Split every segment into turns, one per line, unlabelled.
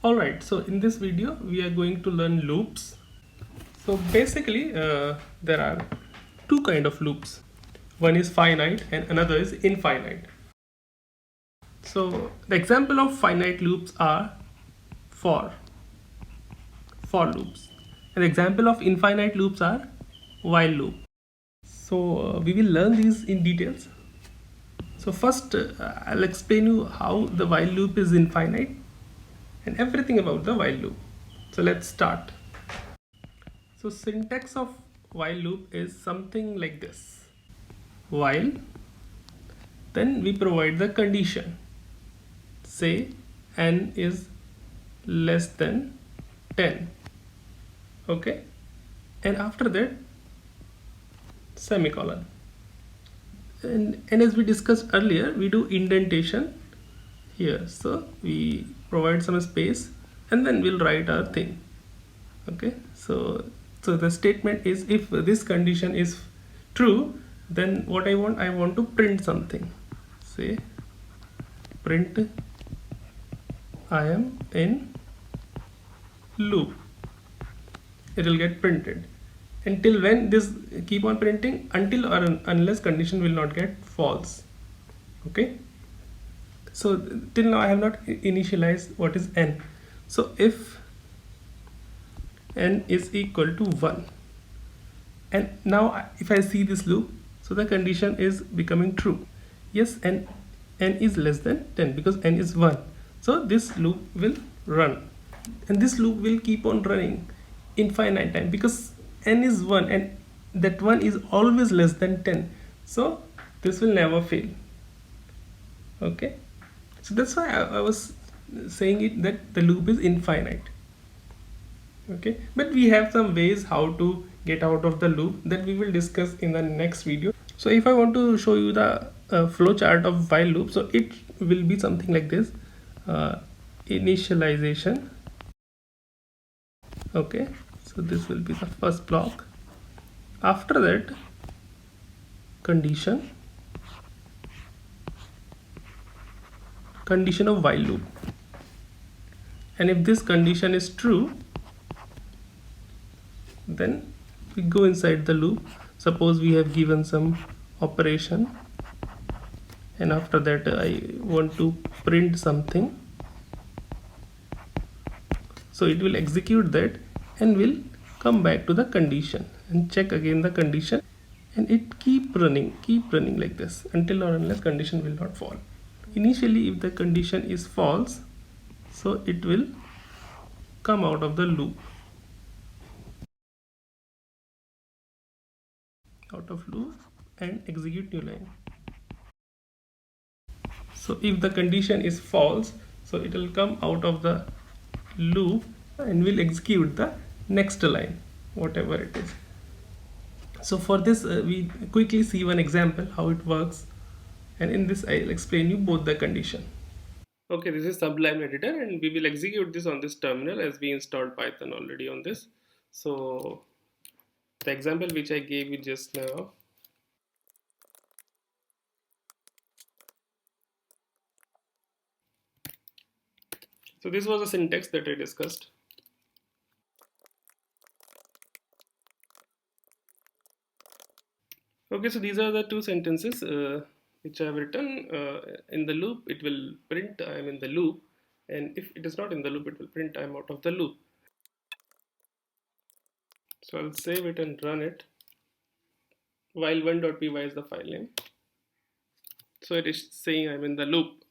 Alright, so in this video we are going to learn loops. So basically there are two kind of loops. One is finite and another is infinite. So the example of finite loops are for for loops, and the example of infinite loops are while loop. So we will learn these in details. So first I'll explain you how the while loop is infinite and everything about the while loop. So let's start. So syntax of while loop is something like this. While, then we provide the condition. Say n is less than 10. Okay? And after that, semicolon. And as we discussed earlier, we do indentation here. So we provide some space and then we'll write our thing. Okay? So the statement is, if this condition is true, then what I want to print something. Say print I am in loop. It will get printed. Until when this keep on printing? Until or unless condition will not get false. Okay. So till now I have not initialized what is n. So if n is equal to 1, and now if I see this loop, so the condition is becoming true. Yes, n is less than 10 because n is 1. So this loop will run, and this loop will keep on running infinite time because n is 1 and that 1 is always less than 10. So this will never fail. Okay, so that's why I was saying it that the loop is infinite. Okay, but we have some ways how to get out of the loop that we will discuss in the next video. So if I want to show you the flow chart of while loop, so it will be something like this. Initialization. Okay, so this will be the first block. After that, condition of while loop, and if this condition is true, then we go inside the loop. Suppose we have given some operation, and after that I want to print something, so it will execute that and will come back to the condition and check again the condition, and it keep running like this until or unless condition will not fall. Initially if the condition is false, so it will come out of the loop, and execute new line. So if the condition is false, so it will come out of the loop and will execute the next line, whatever it is. So for this we quickly see one example how it works, and in this I'll explain you both the condition. Okay, this is Sublime Editor, and we will execute this on this terminal as we installed Python already on this. So the example which I gave you just now. So this was a syntax that I discussed. Okay, so these are the two sentences which I have written. In the loop, it will print I am in the loop, and if it is not in the loop, it will print I am out of the loop. So I'll save it and run it. While1.py is the file name. So it is saying I'm in the loop.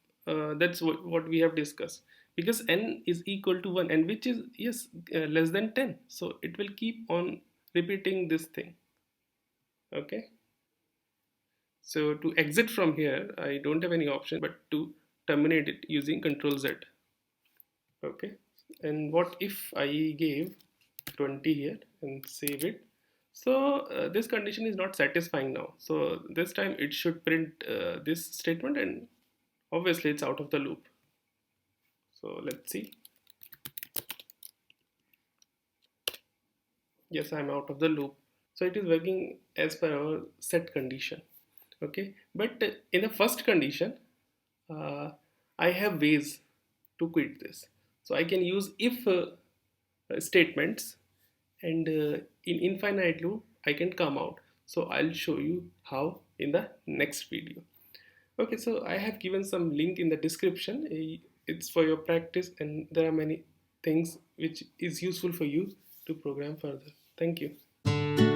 That's what we have discussed. Because n is equal to 1, and which is, yes, less than 10. So it will keep on repeating this thing. Okay. So to exit from here, I don't have any option but to terminate it using Control Z. Okay. And what if I gave 20 here and save it? So this condition is not satisfying now. So this time it should print this statement, and obviously it's out of the loop. So let's see. Yes, I'm out of the loop. So it is working as per our set condition. Okay, but in the first condition, I have ways to quit this. So I can use if statements, and in infinite loop I can come out. So I'll show you how in the next video. Okay, so I have given some link in the description. It's for your practice, and there are many things which is useful for you to program further. Thank you.